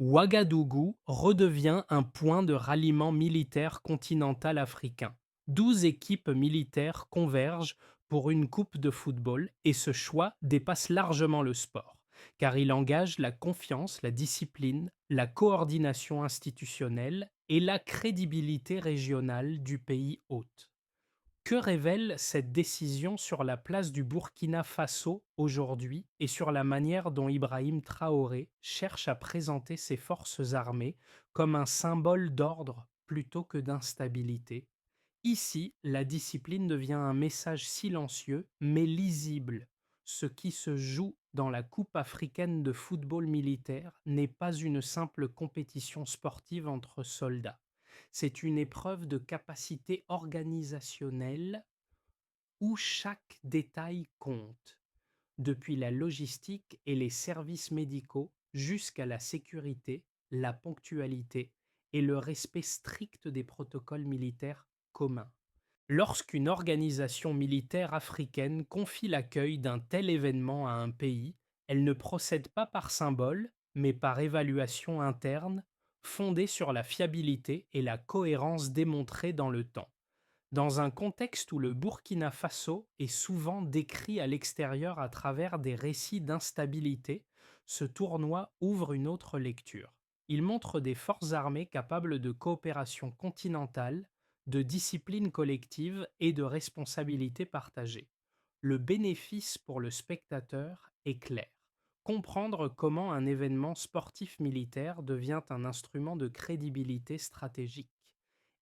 Ouagadougou redevient un point de ralliement militaire continental africain. 12 équipes militaires convergent pour une coupe de football et ce choix dépasse largement le sport, car il engage la confiance, la discipline, la coordination institutionnelle et la crédibilité régionale du pays hôte. Que révèle cette décision sur la place du Burkina Faso aujourd'hui et sur la manière dont Ibrahim Traoré cherche à présenter ses forces armées comme un symbole d'ordre plutôt que d'instabilité? Ici, la discipline devient un message silencieux mais lisible. Ce qui se joue dans la Coupe africaine de football militaire n'est pas une simple compétition sportive entre soldats. C'est une épreuve de capacité organisationnelle où chaque détail compte, depuis la logistique et les services médicaux jusqu'à la sécurité, la ponctualité et le respect strict des protocoles militaires communs. Lorsqu'une organisation militaire africaine confie l'accueil d'un tel événement à un pays, elle ne procède pas par symbole, mais par évaluation interne, fondée sur la fiabilité et la cohérence démontrées dans le temps. Dans un contexte où le Burkina Faso est souvent décrit à l'extérieur à travers des récits d'instabilité, ce tournoi ouvre une autre lecture. Il montre des forces armées capables de coopération continentale, de discipline collective et de responsabilité partagée. Le bénéfice pour le spectateur est clair. Comprendre comment un événement sportif militaire devient un instrument de crédibilité stratégique.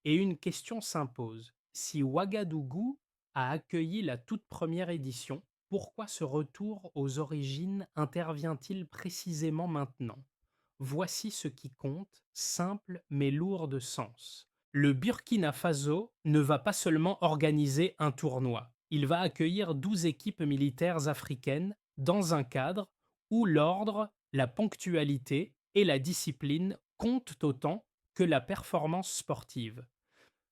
Et une question s'impose. Si Ouagadougou a accueilli la toute première édition, pourquoi ce retour aux origines intervient-il précisément maintenant? Voici ce qui compte, simple mais lourd de sens. Le Burkina Faso ne va pas seulement organiser un tournoi, il va accueillir 12 équipes militaires africaines dans un cadre où l'ordre, la ponctualité et la discipline comptent autant que la performance sportive.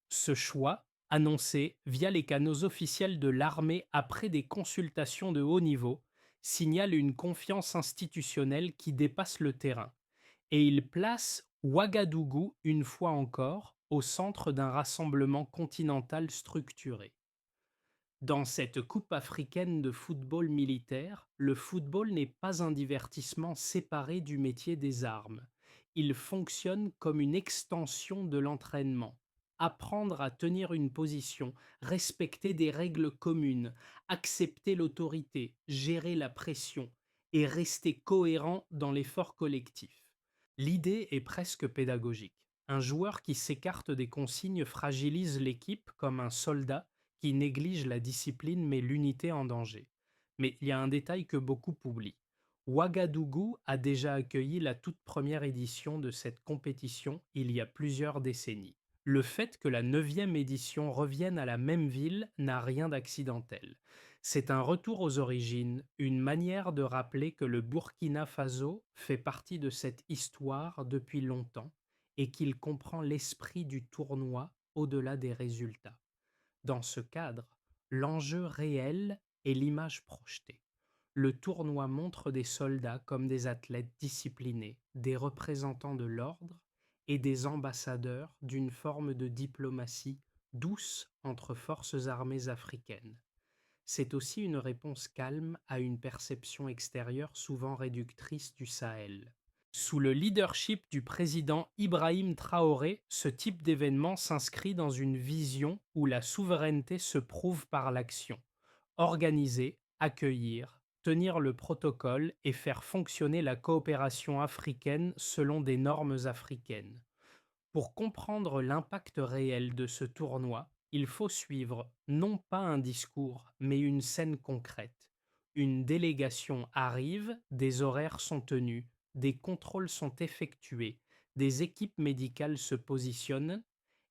Ce choix, annoncé via les canaux officiels de l'armée après des consultations de haut niveau, signale une confiance institutionnelle qui dépasse le terrain, et il place Ouagadougou une fois encore au centre d'un rassemblement continental structuré. Dans cette Coupe africaine de football militaire, le football n'est pas un divertissement séparé du métier des armes. Il fonctionne comme une extension de l'entraînement. Apprendre à tenir une position, respecter des règles communes, accepter l'autorité, gérer la pression et rester cohérent dans l'effort collectif. L'idée est presque pédagogique. Un joueur qui s'écarte des consignes fragilise l'équipe comme un soldat qui néglige la discipline met l'unité en danger. Mais il y a un détail que beaucoup oublient. Ouagadougou a déjà accueilli la toute première édition de cette compétition il y a plusieurs décennies. Le fait que la neuvième édition revienne à la même ville n'a rien d'accidentel. C'est un retour aux origines, une manière de rappeler que le Burkina Faso fait partie de cette histoire depuis longtemps et qu'il comprend l'esprit du tournoi au-delà des résultats. Dans ce cadre, l'enjeu réel est l'image projetée. Le tournoi montre des soldats comme des athlètes disciplinés, des représentants de l'ordre et des ambassadeurs d'une forme de diplomatie douce entre forces armées africaines. C'est aussi une réponse calme à une perception extérieure souvent réductrice du Sahel. Sous le leadership du président Ibrahim Traoré, ce type d'événement s'inscrit dans une vision où la souveraineté se prouve par l'action. Organiser, accueillir, tenir le protocole et faire fonctionner la coopération africaine selon des normes africaines. Pour comprendre l'impact réel de ce tournoi, il faut suivre non pas un discours, mais une scène concrète. Une délégation arrive, des horaires sont tenus, des contrôles sont effectués, des équipes médicales se positionnent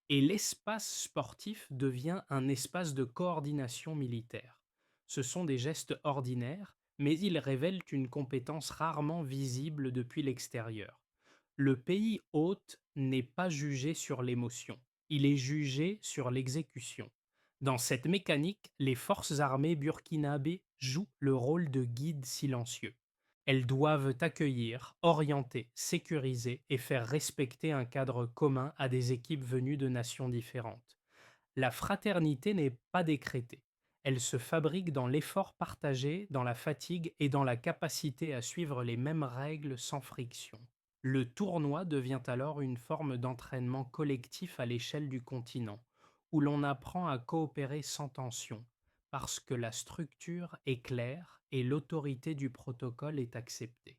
et l'espace sportif devient un espace de coordination militaire. Ce sont des gestes ordinaires, mais ils révèlent une compétence rarement visible depuis l'extérieur. Le pays hôte n'est pas jugé sur l'émotion, il est jugé sur l'exécution. Dans cette mécanique, les forces armées burkinabées jouent le rôle de guide silencieux. Elles doivent accueillir, orienter, sécuriser et faire respecter un cadre commun à des équipes venues de nations différentes. La fraternité n'est pas décrétée. Elle se fabrique dans l'effort partagé, dans la fatigue et dans la capacité à suivre les mêmes règles sans friction. Le tournoi devient alors une forme d'entraînement collectif à l'échelle du continent, où l'on apprend à coopérer sans tension, parce que la structure est claire et l'autorité du protocole est acceptée.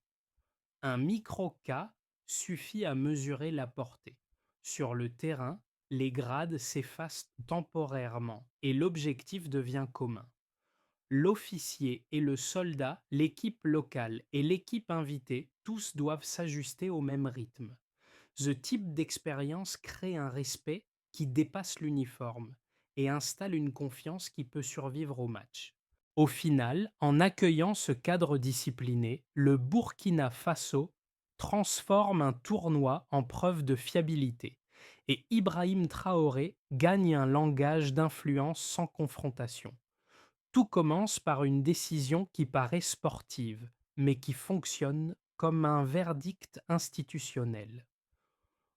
Un micro-cas suffit à mesurer la portée. Sur le terrain, les grades s'effacent temporairement et l'objectif devient commun. L'officier et le soldat, l'équipe locale et l'équipe invitée, tous doivent s'ajuster au même rythme. Ce type d'expérience crée un respect qui dépasse l'uniforme et installe une confiance qui peut survivre au match. Au final, en accueillant ce cadre discipliné, le Burkina Faso transforme un tournoi en preuve de fiabilité et Ibrahim Traoré gagne un langage d'influence sans confrontation. Tout commence par une décision qui paraît sportive, mais qui fonctionne comme un verdict institutionnel.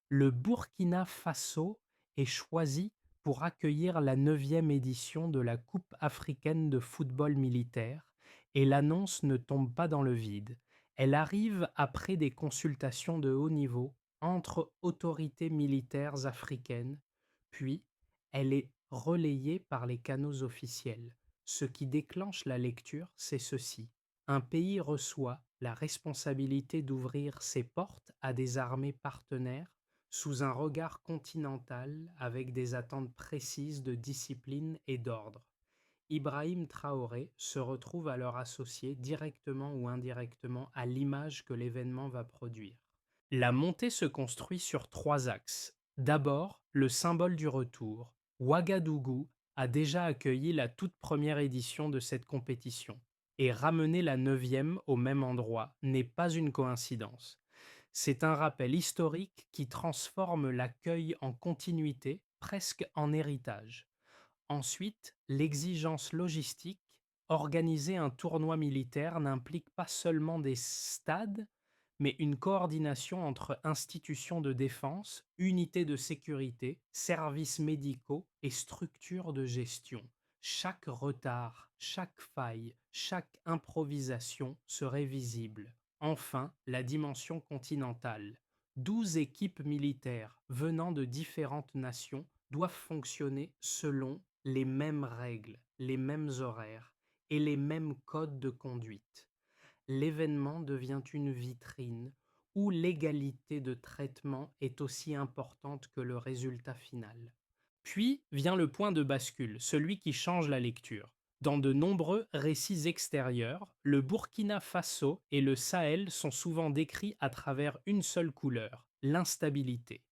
Le Burkina Faso est choisi pour accueillir la 9e édition de la Coupe africaine de football militaire et l'annonce ne tombe pas dans le vide. Elle arrive après des consultations de haut niveau entre autorités militaires africaines, puis elle est relayée par les canaux officiels. Ce qui déclenche la lecture, c'est ceci. Un pays reçoit la responsabilité d'ouvrir ses portes à des armées partenaires sous un regard continental avec des attentes précises de discipline et d'ordre. Ibrahim Traoré se retrouve alors associé directement ou indirectement à l'image que l'événement va produire. La montée se construit sur trois axes. D'abord, le symbole du retour. Ouagadougou a déjà accueilli la toute première édition de cette compétition, et ramener la 9e au même endroit n'est pas une coïncidence. C'est un rappel historique qui transforme l'accueil en continuité, presque en héritage. Ensuite, l'exigence logistique. Organiser un tournoi militaire n'implique pas seulement des stades, mais une coordination entre institutions de défense, unités de sécurité, services médicaux et structures de gestion. Chaque retard, chaque faille, chaque improvisation serait visible. Enfin, la dimension continentale. 12 équipes militaires venant de différentes nations doivent fonctionner selon les mêmes règles, les mêmes horaires et les mêmes codes de conduite. L'événement devient une vitrine où l'égalité de traitement est aussi importante que le résultat final. Puis vient le point de bascule, celui qui change la lecture. Dans de nombreux récits extérieurs, le Burkina Faso et le Sahel sont souvent décrits à travers une seule couleur, l'instabilité.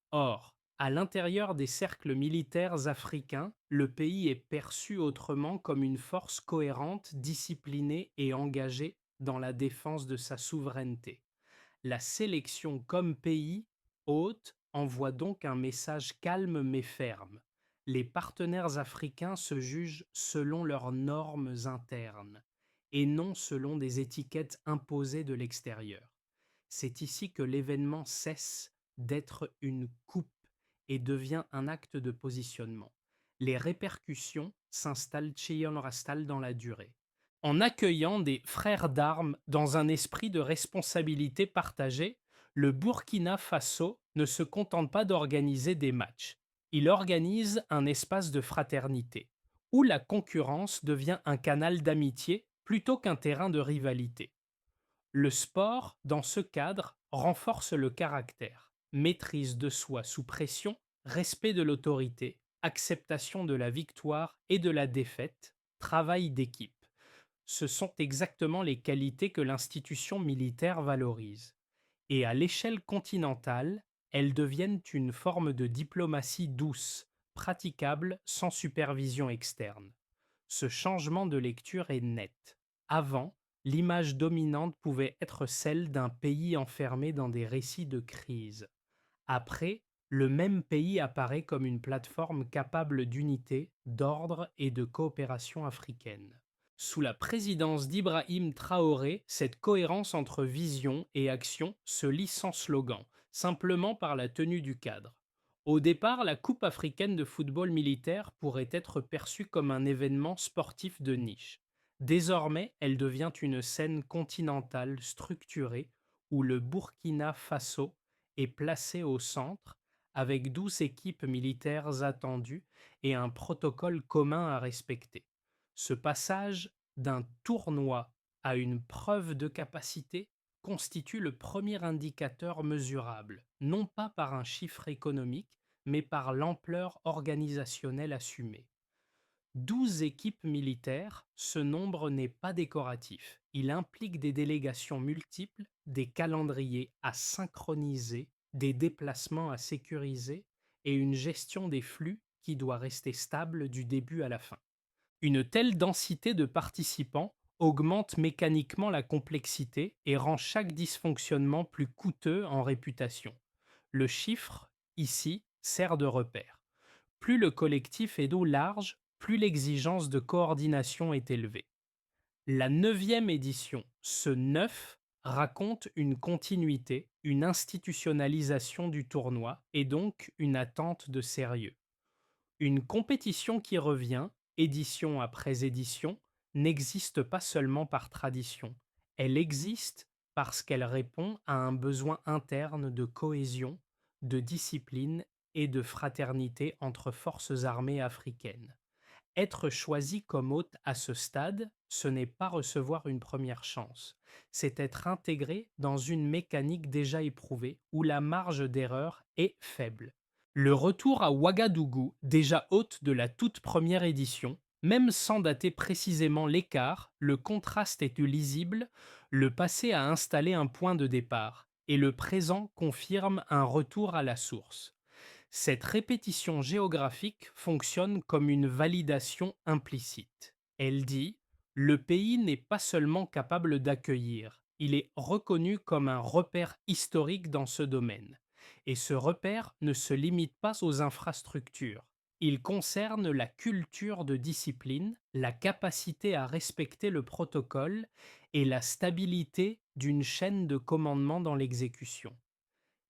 Or, à l'intérieur des cercles militaires africains, le pays est perçu autrement comme une force cohérente, disciplinée et engagée dans la défense de sa souveraineté. La sélection comme pays hôte envoie donc un message calme mais ferme. Les partenaires africains se jugent selon leurs normes internes et non selon des étiquettes imposées de l'extérieur. C'est ici que l'événement cesse d'être une coupe et devient un acte de positionnement. Les répercussions s'installent Cheyenne-Rastal dans la durée. En accueillant des frères d'armes dans un esprit de responsabilité partagée, le Burkina Faso ne se contente pas d'organiser des matchs. Il organise un espace de fraternité, où la concurrence devient un canal d'amitié plutôt qu'un terrain de rivalité. Le sport, dans ce cadre, renforce le caractère, maîtrise de soi sous pression, respect de l'autorité, acceptation de la victoire et de la défaite, travail d'équipe. Ce sont exactement les qualités que l'institution militaire valorise. Et à l'échelle continentale, elles deviennent une forme de diplomatie douce, praticable sans supervision externe. Ce changement de lecture est net. Avant, l'image dominante pouvait être celle d'un pays enfermé dans des récits de crise. Après, le même pays apparaît comme une plateforme capable d'unité, d'ordre et de coopération africaine. Sous la présidence d'Ibrahim Traoré, cette cohérence entre vision et action se lit sans slogan, simplement par la tenue du cadre. Au départ, la Coupe africaine de football militaire pourrait être perçue comme un événement sportif de niche. Désormais, elle devient une scène continentale structurée où le Burkina Faso est placé au centre, avec 12 équipes militaires attendues et un protocole commun à respecter. Ce passage d'un tournoi à une preuve de capacité constitue le premier indicateur mesurable, non pas par un chiffre économique, mais par l'ampleur organisationnelle assumée. 12 équipes militaires, ce nombre n'est pas décoratif. Il implique des délégations multiples, des calendriers à synchroniser, des déplacements à sécuriser et une gestion des flux qui doit rester stable du début à la fin. Une telle densité de participants augmente mécaniquement la complexité et rend chaque dysfonctionnement plus coûteux en réputation. Le chiffre, ici, sert de repère. Plus le collectif est d'eau large, plus l'exigence de coordination est élevée. La neuvième édition, ce 9, raconte une continuité, une institutionnalisation du tournoi et donc une attente de sérieux. Une compétition qui revient, édition après édition, n'existe pas seulement par tradition. Elle existe parce qu'elle répond à un besoin interne de cohésion, de discipline et de fraternité entre forces armées africaines. Être choisi comme hôte à ce stade, ce n'est pas recevoir une première chance, c'est être intégré dans une mécanique déjà éprouvée où la marge d'erreur est faible. Le retour à Ouagadougou, déjà hôte de la toute première édition, même sans dater précisément l'écart, le contraste est lisible, le passé a installé un point de départ, et le présent confirme un retour à la source. Cette répétition géographique fonctionne comme une validation implicite. Elle dit: le pays n'est pas seulement capable d'accueillir, il est reconnu comme un repère historique dans ce domaine. Et ce repère ne se limite pas aux infrastructures. Il concerne la culture de discipline, la capacité à respecter le protocole et la stabilité d'une chaîne de commandement dans l'exécution.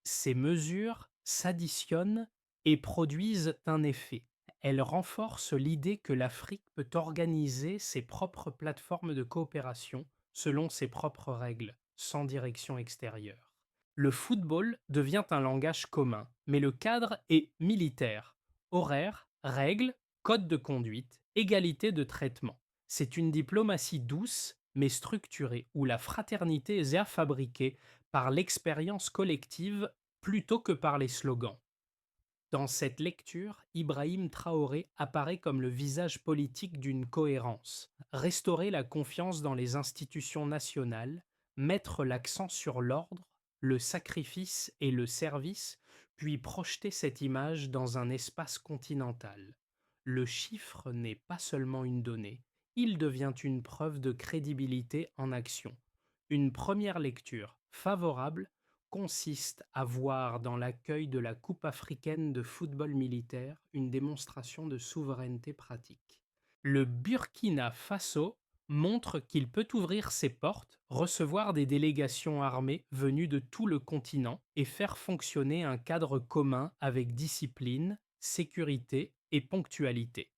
Ces mesures s'additionnent et produisent un effet. Elles renforcent l'idée que l'Afrique peut organiser ses propres plateformes de coopération selon ses propres règles, sans direction extérieure. Le football devient un langage commun, mais le cadre est militaire. Horaires, règles, code de conduite, égalité de traitement. C'est une diplomatie douce mais structurée, où la fraternité est fabriquée par l'expérience collective plutôt que par les slogans. Dans cette lecture, Ibrahim Traoré apparaît comme le visage politique d'une cohérence. Restaurer la confiance dans les institutions nationales, mettre l'accent sur l'ordre, le sacrifice et le service, puis projeter cette image dans un espace continental. Le chiffre n'est pas seulement une donnée, il devient une preuve de crédibilité en action. Une première lecture favorable consiste à voir dans l'accueil de la Coupe africaine de football militaire une démonstration de souveraineté pratique. Le Burkina Faso montre qu'il peut ouvrir ses portes, recevoir des délégations armées venues de tout le continent et faire fonctionner un cadre commun avec discipline, sécurité et ponctualité.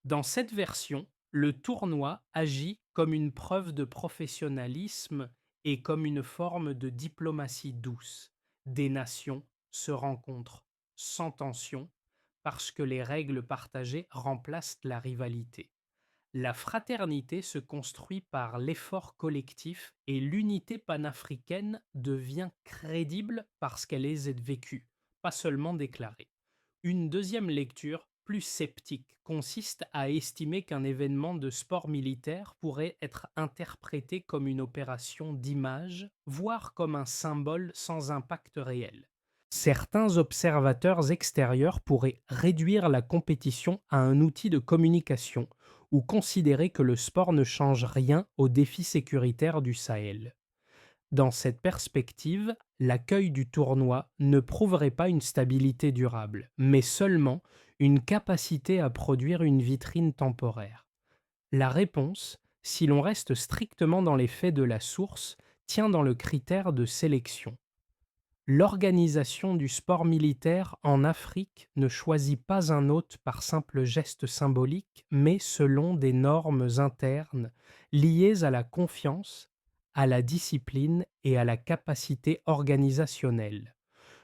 Dans cette version, le tournoi agit comme une preuve de professionnalisme et comme une forme de diplomatie douce. Des nations se rencontrent sans tension parce que les règles partagées remplacent la rivalité. La fraternité se construit par l'effort collectif et l'unité panafricaine devient crédible parce qu'elle est vécue, pas seulement déclarée. Une deuxième lecture, plus sceptique, consiste à estimer qu'un événement de sport militaire pourrait être interprété comme une opération d'image, voire comme un symbole sans impact réel. Certains observateurs extérieurs pourraient réduire la compétition à un outil de communication ou considérer que le sport ne change rien aux défis sécuritaires du Sahel. Dans cette perspective, l'accueil du tournoi ne prouverait pas une stabilité durable, mais seulement une capacité à produire une vitrine temporaire. La réponse, si l'on reste strictement dans les faits de la source, tient dans le critère de sélection. L'organisation du sport militaire en Afrique ne choisit pas un hôte par simple geste symbolique, mais selon des normes internes liées à la confiance, à la discipline et à la capacité organisationnelle.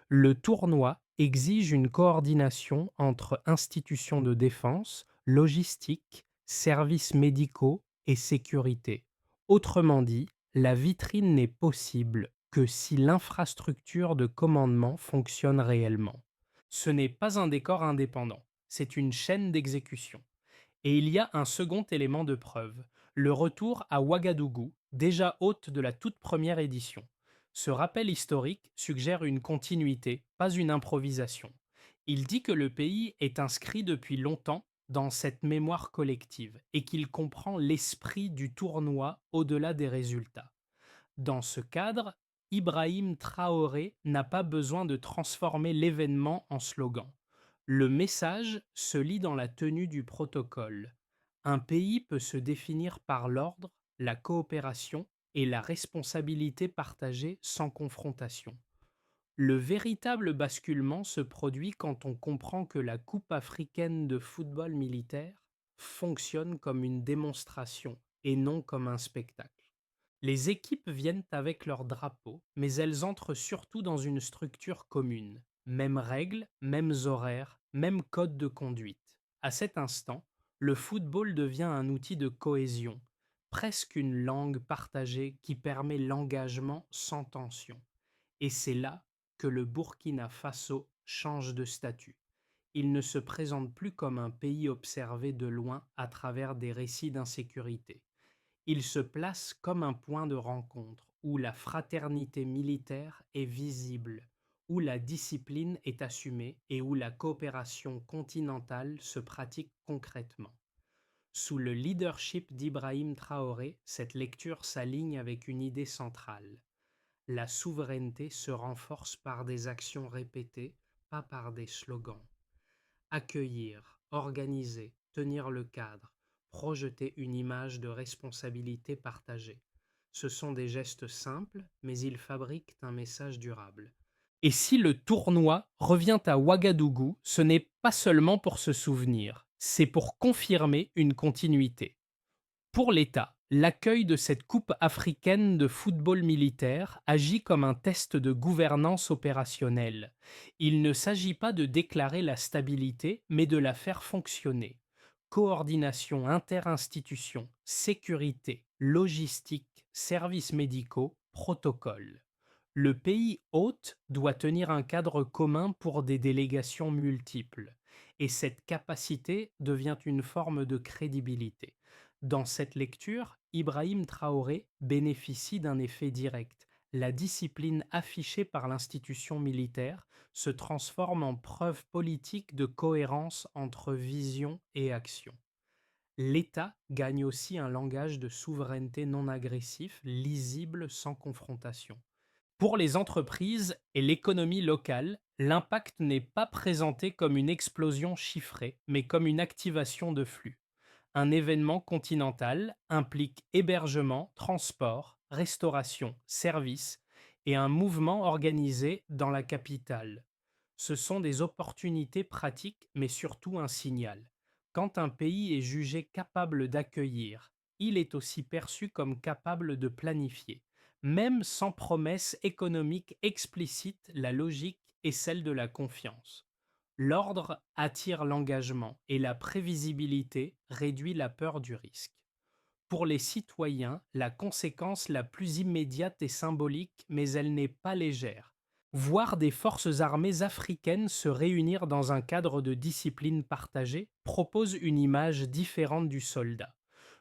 Le tournoi exige une coordination entre institutions de défense, logistique, services médicaux et sécurité. Autrement dit, la vitrine n'est possible que si l'infrastructure de commandement fonctionne réellement. Ce n'est pas un décor indépendant, c'est une chaîne d'exécution. Et il y a un second élément de preuve, le retour à Ouagadougou, déjà hôte de la toute première édition. Ce rappel historique suggère une continuité, pas une improvisation. Il dit que le pays est inscrit depuis longtemps dans cette mémoire collective et qu'il comprend l'esprit du tournoi au-delà des résultats. Dans ce cadre, Ibrahim Traoré n'a pas besoin de transformer l'événement en slogan. Le message se lit dans la tenue du protocole. Un pays peut se définir par l'ordre, la coopération et la responsabilité partagée sans confrontation. Le véritable basculement se produit quand on comprend que la Coupe africaine de football militaire fonctionne comme une démonstration et non comme un spectacle. Les équipes viennent avec leur drapeau, mais elles entrent surtout dans une structure commune. Mêmes règles, mêmes horaires, même code de conduite. À cet instant, le football devient un outil de cohésion, presque une langue partagée qui permet l'engagement sans tension. Et c'est là que le Burkina Faso change de statut. Il ne se présente plus comme un pays observé de loin à travers des récits d'insécurité. Il se place comme un point de rencontre où la fraternité militaire est visible, où la discipline est assumée et où la coopération continentale se pratique concrètement. Sous le leadership d'Ibrahim Traoré, cette lecture s'aligne avec une idée centrale. La souveraineté se renforce par des actions répétées, pas par des slogans. Accueillir, organiser, tenir le cadre, projeter une image de responsabilité partagée. Ce sont des gestes simples, mais ils fabriquent un message durable. Et si le tournoi revient à Ouagadougou, ce n'est pas seulement pour se souvenir, c'est pour confirmer une continuité. Pour l'État, l'accueil de cette Coupe africaine de football militaire agit comme un test de gouvernance opérationnelle. Il ne s'agit pas de déclarer la stabilité, mais de la faire fonctionner. Coordination interinstitutions, sécurité, logistique, services médicaux, protocole. Le pays hôte doit tenir un cadre commun pour des délégations multiples, et cette capacité devient une forme de crédibilité. Dans cette lecture, Ibrahim Traoré bénéficie d'un effet direct. La discipline affichée par l'institution militaire se transforme en preuve politique de cohérence entre vision et action. L'État gagne aussi un langage de souveraineté non agressif, lisible sans confrontation. Pour les entreprises et l'économie locale, l'impact n'est pas présenté comme une explosion chiffrée, mais comme une activation de flux. Un événement continental implique hébergement, transport, restauration, services et un mouvement organisé dans la capitale. Ce sont des opportunités pratiques, mais surtout un signal. Quand un pays est jugé capable d'accueillir, il est aussi perçu comme capable de planifier. Même sans promesse économique explicite, la logique est celle de la confiance. L'ordre attire l'engagement et la prévisibilité réduit la peur du risque. Pour les citoyens, la conséquence la plus immédiate est symbolique, mais elle n'est pas légère. Voir des forces armées africaines se réunir dans un cadre de discipline partagée propose une image différente du soldat.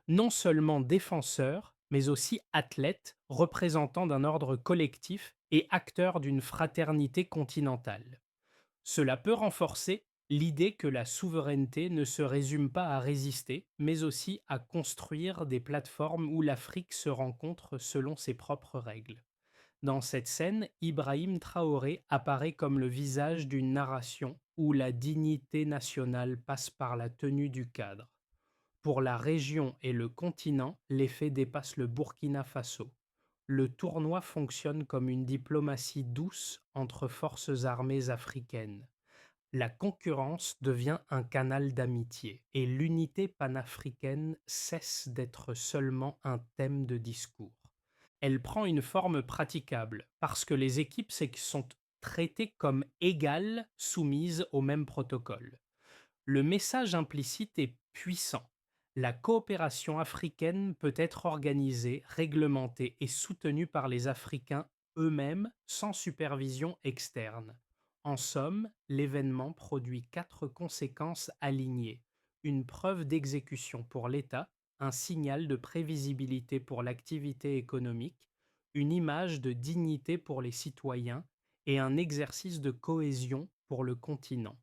Non seulement défenseur, mais aussi athlète, représentant d'un ordre collectif et acteur d'une fraternité continentale. Cela peut renforcer l'idée que la souveraineté ne se résume pas à résister, mais aussi à construire des plateformes où l'Afrique se rencontre selon ses propres règles. Dans cette scène, Ibrahim Traoré apparaît comme le visage d'une narration où la dignité nationale passe par la tenue du cadre. Pour la région et le continent, l'effet dépasse le Burkina Faso. Le tournoi fonctionne comme une diplomatie douce entre forces armées africaines. La concurrence devient un canal d'amitié et l'unité panafricaine cesse d'être seulement un thème de discours. Elle prend une forme praticable parce que les équipes sont traitées comme égales soumises au même protocole. Le message implicite est puissant. La coopération africaine peut être organisée, réglementée et soutenue par les Africains eux-mêmes sans supervision externe. En somme, l'événement produit quatre conséquences alignées. Une preuve d'exécution pour l'État, un signal de prévisibilité pour l'activité économique, une image de dignité pour les citoyens et un exercice de cohésion pour le continent.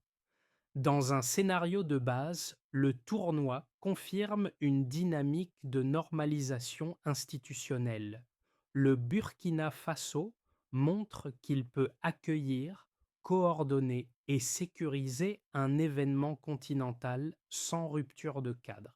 Dans un scénario de base, le tournoi confirme une dynamique de normalisation institutionnelle. Le Burkina Faso montre qu'il peut accueillir, coordonner et sécuriser un événement continental sans rupture de cadre.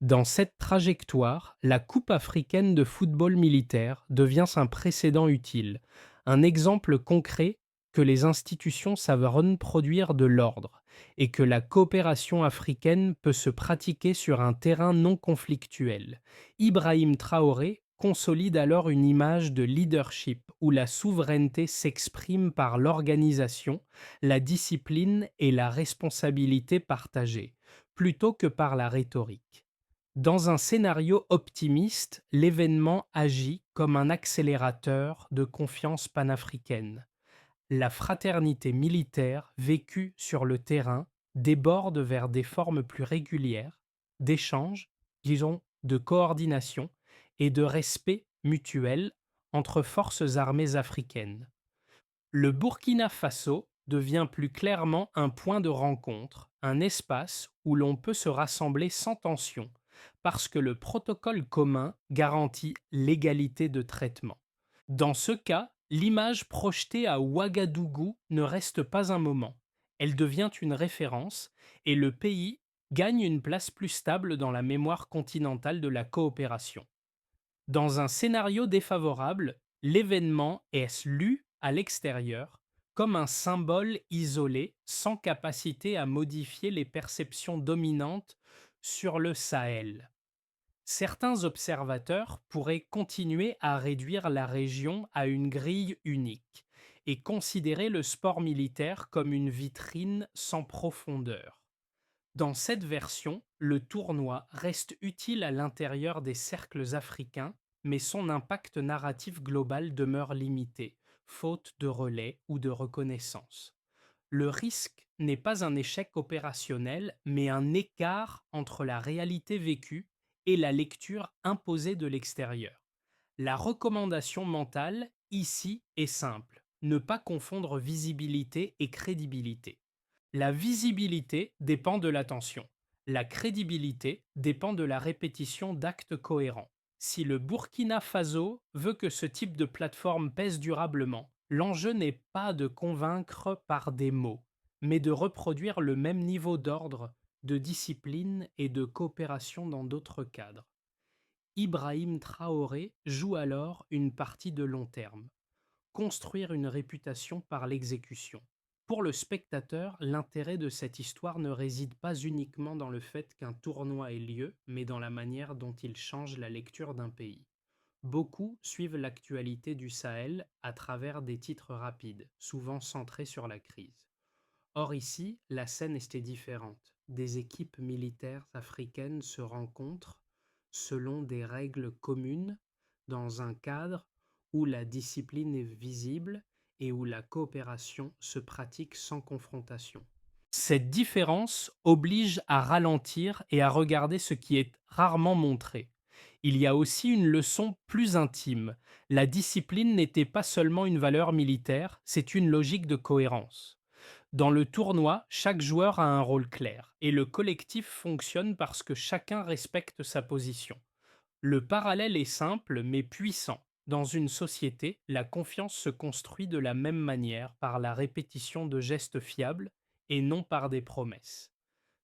Dans cette trajectoire, la Coupe africaine de football militaire devient un précédent utile, un exemple concret que les institutions savent reproduire de l'ordre et que la coopération africaine peut se pratiquer sur un terrain non conflictuel. Ibrahim Traoré consolide alors une image de leadership où la souveraineté s'exprime par l'organisation, la discipline et la responsabilité partagée, plutôt que par la rhétorique. Dans un scénario optimiste, l'événement agit comme un accélérateur de confiance panafricaine. La fraternité militaire vécue sur le terrain déborde vers des formes plus régulières d'échange, disons de coordination et de respect mutuel entre forces armées africaines. Le Burkina Faso devient plus clairement un point de rencontre, un espace où l'on peut se rassembler sans tension, parce que le protocole commun garantit l'égalité de traitement. Dans ce cas, l'image projetée à Ouagadougou ne reste pas un moment. Elle devient une référence et le pays gagne une place plus stable dans la mémoire continentale de la coopération. Dans un scénario défavorable, l'événement est lu à l'extérieur comme un symbole isolé sans capacité à modifier les perceptions dominantes sur le Sahel. Certains observateurs pourraient continuer à réduire la région à une grille unique et considérer le sport militaire comme une vitrine sans profondeur. Dans cette version, le tournoi reste utile à l'intérieur des cercles africains, mais son impact narratif global demeure limité, faute de relais ou de reconnaissance. Le risque n'est pas un échec opérationnel, mais un écart entre la réalité vécue et la lecture imposée de l'extérieur. La recommandation mentale, ici, est simple. Ne pas confondre visibilité et crédibilité. La visibilité dépend de l'attention. La crédibilité dépend de la répétition d'actes cohérents. Si le Burkina Faso veut que ce type de plateforme pèse durablement, l'enjeu n'est pas de convaincre par des mots, mais de reproduire le même niveau d'ordre, de discipline et de coopération dans d'autres cadres. Ibrahim Traoré joue alors une partie de long terme, construire une réputation par l'exécution. Pour le spectateur, l'intérêt de cette histoire ne réside pas uniquement dans le fait qu'un tournoi ait lieu, mais dans la manière dont il change la lecture d'un pays. Beaucoup suivent l'actualité du Sahel à travers des titres rapides, souvent centrés sur la crise. Or ici, la scène était différente. Des équipes militaires africaines se rencontrent selon des règles communes, dans un cadre où la discipline est visible et où la coopération se pratique sans confrontation. Cette différence oblige à ralentir et à regarder ce qui est rarement montré. Il y a aussi une leçon plus intime. La discipline n'était pas seulement une valeur militaire, c'est une logique de cohérence. Dans le tournoi, chaque joueur a un rôle clair et le collectif fonctionne parce que chacun respecte sa position. Le parallèle est simple mais puissant. Dans une société, la confiance se construit de la même manière par la répétition de gestes fiables et non par des promesses.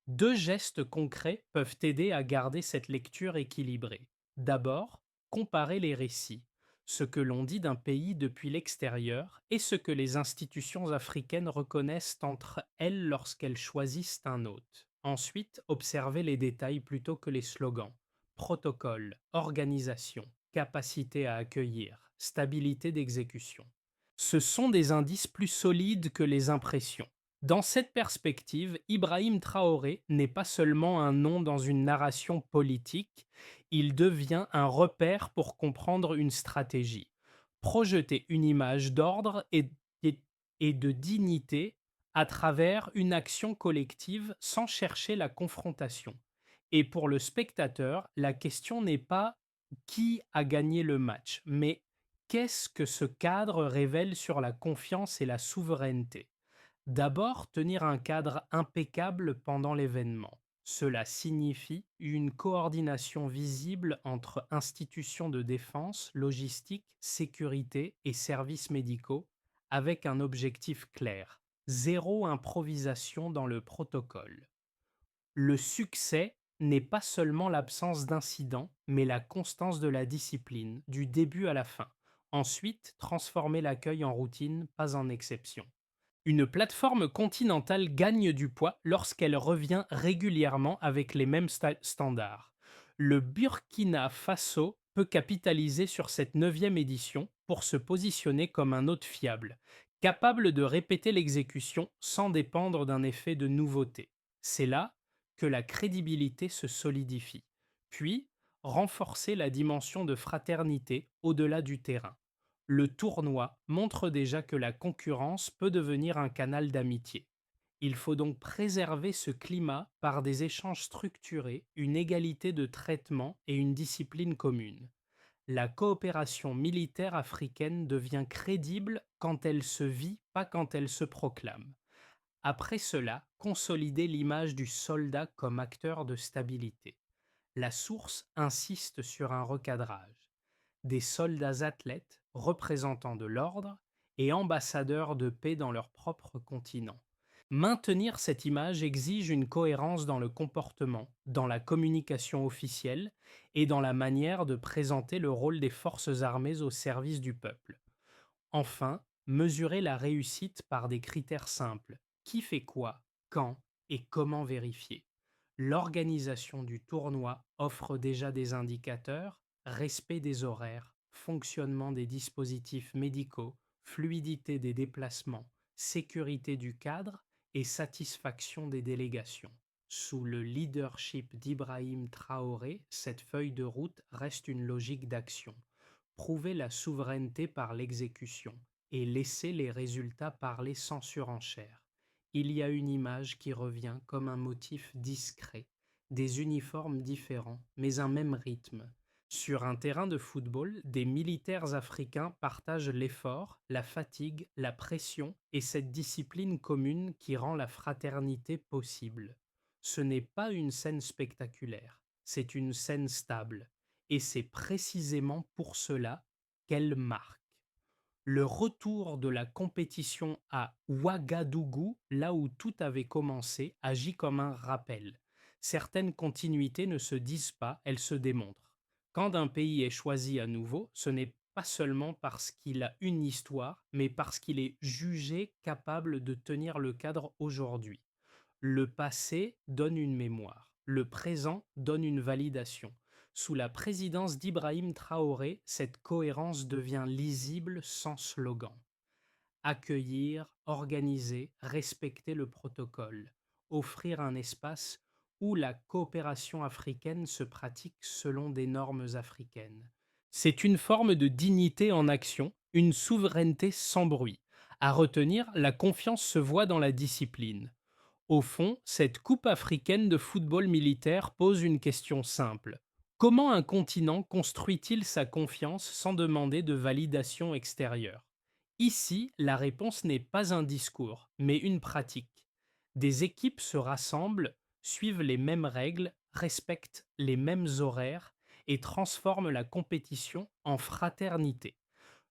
Deux gestes concrets peuvent aider à garder cette lecture équilibrée. D'abord, comparer les récits, ce que l'on dit d'un pays depuis l'extérieur et ce que les institutions africaines reconnaissent entre elles lorsqu'elles choisissent un hôte. Ensuite, observer les détails plutôt que les slogans. Protocole, organisation, capacité à accueillir, stabilité d'exécution. Ce sont des indices plus solides que les impressions. Dans cette perspective, Ibrahim Traoré n'est pas seulement un nom dans une narration politique, il devient un repère pour comprendre une stratégie, projeter une image d'ordre et- et de dignité à travers une action collective sans chercher la confrontation. Et pour le spectateur, la question n'est pas qui a gagné le match, mais qu'est-ce que ce cadre révèle sur la confiance et la souveraineté. D'abord, tenir un cadre impeccable pendant l'événement. Cela signifie une coordination visible entre institutions de défense, logistique, sécurité et services médicaux, avec un objectif clair. Zéro improvisation dans le protocole. Le succès n'est pas seulement l'absence d'incidents, mais la constance de la discipline, du début à la fin. Ensuite, transformer l'accueil en routine, pas en exception. Une plateforme continentale gagne du poids lorsqu'elle revient régulièrement avec les mêmes standards. Le Burkina Faso peut capitaliser sur cette neuvième édition pour se positionner comme un hôte fiable, capable de répéter l'exécution sans dépendre d'un effet de nouveauté. C'est là que la crédibilité se solidifie. Puis, renforcer la dimension de fraternité au-delà du terrain. Le tournoi montre déjà que la concurrence peut devenir un canal d'amitié. Il faut donc préserver ce climat par des échanges structurés, une égalité de traitement et une discipline commune. La coopération militaire africaine devient crédible quand elle se vit, pas quand elle se proclame. Après cela, consolider l'image du soldat comme acteur de stabilité. La source insiste sur un recadrage. Des soldats athlètes, représentants de l'ordre et ambassadeurs de paix dans leur propre continent. Maintenir cette image exige une cohérence dans le comportement, dans la communication officielle et dans la manière de présenter le rôle des forces armées au service du peuple. Enfin, mesurer la réussite par des critères simples. Qui fait quoi, quand et comment vérifier. L'organisation du tournoi offre déjà des indicateurs, respect des horaires, fonctionnement des dispositifs médicaux, fluidité des déplacements, sécurité du cadre et satisfaction des délégations. Sous le leadership d'Ibrahim Traoré, cette feuille de route reste une logique d'action. Prouver la souveraineté par l'exécution et laisser les résultats parler sans surenchère. Il y a une image qui revient comme un motif discret, des uniformes différents, mais un même rythme. Sur un terrain de football, des militaires africains partagent l'effort, la fatigue, la pression et cette discipline commune qui rend la fraternité possible. Ce n'est pas une scène spectaculaire, c'est une scène stable, et c'est précisément pour cela qu'elle marque. Le retour de la compétition à Ouagadougou, là où tout avait commencé, agit comme un rappel. Certaines continuités ne se disent pas, elles se démontrent. Quand un pays est choisi à nouveau, ce n'est pas seulement parce qu'il a une histoire, mais parce qu'il est jugé capable de tenir le cadre aujourd'hui. Le passé donne une mémoire, le présent donne une validation. Sous la présidence d'Ibrahim Traoré, cette cohérence devient lisible sans slogan. Accueillir, organiser, respecter le protocole, offrir un espace où la coopération africaine se pratique selon des normes africaines. C'est une forme de dignité en action, une souveraineté sans bruit. À retenir, la confiance se voit dans la discipline. Au fond, cette Coupe africaine de football militaire pose une question simple. Comment un continent construit-il sa confiance sans demander de validation extérieure? Ici, la réponse n'est pas un discours, mais une pratique. Des équipes se rassemblent, suivent les mêmes règles, respectent les mêmes horaires et transforment la compétition en fraternité.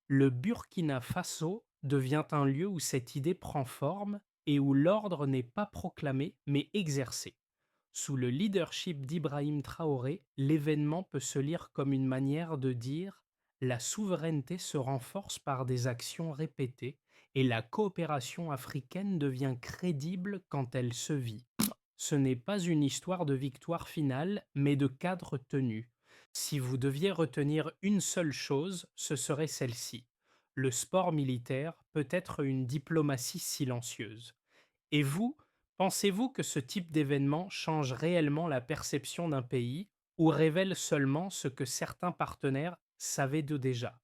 Le Burkina Faso devient un lieu où cette idée prend forme et où l'ordre n'est pas proclamé mais exercé. Sous le leadership d'Ibrahim Traoré, l'événement peut se lire comme une manière de dire: la souveraineté se renforce par des actions répétées et la coopération africaine devient crédible quand elle se vit. Ce n'est pas une histoire de victoire finale, mais de cadre tenu. Si vous deviez retenir une seule chose, ce serait celle-ci. Le sport militaire peut être une diplomatie silencieuse. Et vous, pensez-vous que ce type d'événement change réellement la perception d'un pays ou révèle seulement ce que certains partenaires savaient de déjà?